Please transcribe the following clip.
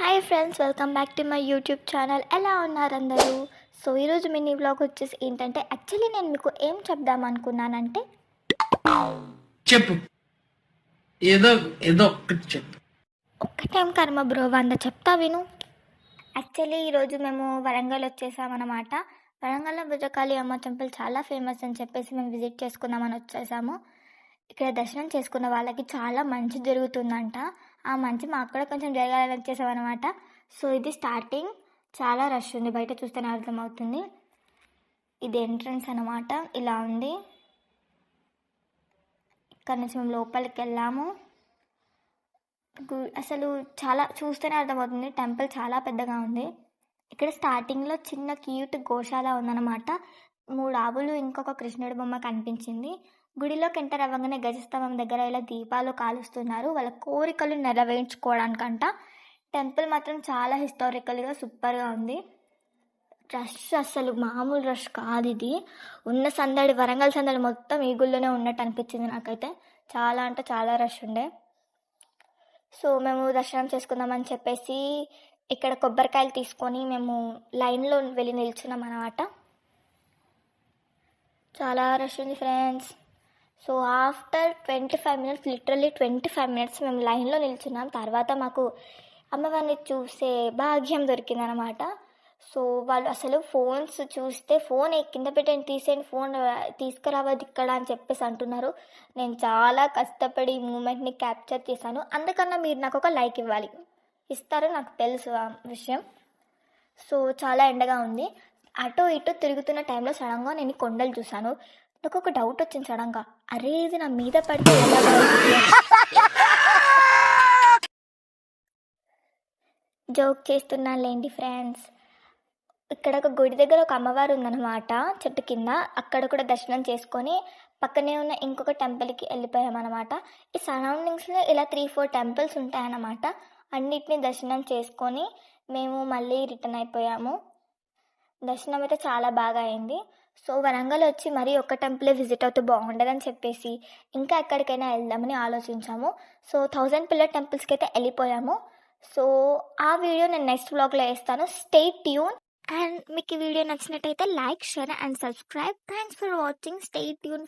Hi friends, welcome back to my YouTube channel. ఎలా ఉన్నారు అందరూ? సో ఈరోజు మినీ వ్లాగ్ వచ్చేసి ఏంటంటే, యాక్చువల్లీ నేను మీకు ఏం చెప్దాం అనుకున్నానంటే, చెప్పు. ఏదో ఏదో ఒక్కటి చెప్పు. ఒక్కటేం కర్మ బ్రో, 100 చెప్తా విను. యాక్చువల్లీ ఈరోజు మేము వరంగల్ వచ్చేసామన్నమాట. వరంగల్లో భుజకాళి అమ్మ టెంపుల్ చాలా ఫేమస్ అని చెప్పేసి మేము విజిట్ చేసుకుందామని వచ్చేసాము. ఇక్కడ దర్శనం చేసుకున్న వాళ్ళకి చాలా మంచి జరుగుతుందంట. ఆ మంచి మాకు కూడా కొంచెం జరగాలని వచ్చేసామన్నమాట. సో ఇది స్టార్టింగ్, చాలా రష్ ఉంది, బయట చూస్తేనే అర్థమవుతుంది. ఇది ఎంట్రన్స్ అన్నమాట, ఇలా ఉంది. ఇక్కడ నుంచి మేము లోపలికి వెళ్ళాము. అసలు చాలా చూస్తేనే అర్థమవుతుంది, టెంపుల్ చాలా పెద్దగా ఉంది. ఇక్కడ స్టార్టింగ్లో చిన్న క్యూట్ గోశాల ఉందన్నమాట. 3 ఆవులు, ఇంకొక కృష్ణుడి బొమ్మ కనిపించింది. గుడిలోకి ఎంటర్ అవ్వగానే గజస్తంభం దగ్గర ఇలా దీపాలు కాలుస్తున్నారు, వాళ్ళ కోరికలు నెరవేర్చుకోవడానికంట. టెంపుల్ మాత్రం చాలా హిస్టారికల్గా సూపర్గా ఉంది. రష్ అసలు మామూలు రష్ కాదు ఇది. ఉన్న సందడి, వరంగల్ సందడి మొత్తం ఈ గుళ్ళోనే ఉన్నట్టు అనిపించింది నాకైతే. చాలా అంటే చాలా రష్ ఉండే. సో మేము దర్శనం చేసుకుందామని చెప్పేసి ఇక్కడ కొబ్బరికాయలు తీసుకొని మేము లైన్లో వెళ్ళి నిల్చున్నాం అన్నమాట. చాలా రష్ ఉంది friends. So after 25 minutes, literally 25 minutes మేము లైన్లో నిల్చున్నాం. తర్వాత మాకు అమ్మవారిని చూసే భాగ్యం దొరికిందనమాట. సో వాళ్ళు అసలు ఫోన్స్ చూస్తే, ఫోన్ కింద పెట్టండి, తీసేయండి, ఫోన్ తీసుకురావద్దు ఇక్కడ అని చెప్పేసి అంటున్నారు. నేను చాలా కష్టపడి ఈ మూమెంట్ని క్యాప్చర్ చేశాను. అందుకన్నా మీరు నాకు ఒక లైక్ ఇవ్వాలి. ఇస్తారు, నాకు తెలుసు ఆ విషయం. సో చాలా ఎండగా ఉంది. అటు ఇటు తిరుగుతున్న టైంలో సడన్గా నేను కొండలు చూశాను. నాకు ఒక డౌట్ వచ్చింది సడన్గా, అరే ఇది నా మీద పడితే ఎలా జోక్ చేస్తున్నానులేండి ఫ్రెండ్స్. ఇక్కడ ఒక గుడి దగ్గర ఒక అమ్మవారు ఉందన్నమాట, చెట్టు కింద. అక్కడ కూడా దర్శనం చేసుకొని పక్కనే ఉన్న ఇంకొక టెంపుల్కి వెళ్ళిపోయామన్నమాట. ఈ సరౌండింగ్స్లో ఇలా 3-4 టెంపుల్స్ ఉంటాయన్నమాట. అన్నిటినీ దర్శనం చేసుకొని మేము మళ్ళీ రిటర్న్ అయిపోయాము. దర్శనం అయితే చాలా బాగా అయింది. సో వరంగల్ వచ్చి మరీ ఒక్క టెంపులే విజిట్ అవుతూ బాగుండదని చెప్పేసి ఇంకా ఎక్కడికైనా వెళ్దామని ఆలోచించాము. సో 1000 పిల్లర్ టెంపుల్స్కి అయితే వెళ్ళిపోయాము. సో ఆ వీడియో నేను నెక్స్ట్ వ్లాగ్లో వేస్తాను. Stay tune. అండ్ మీకు ఈ వీడియో నచ్చినట్టయితే like, share and subscribe. Thanks for watching. Stay tune.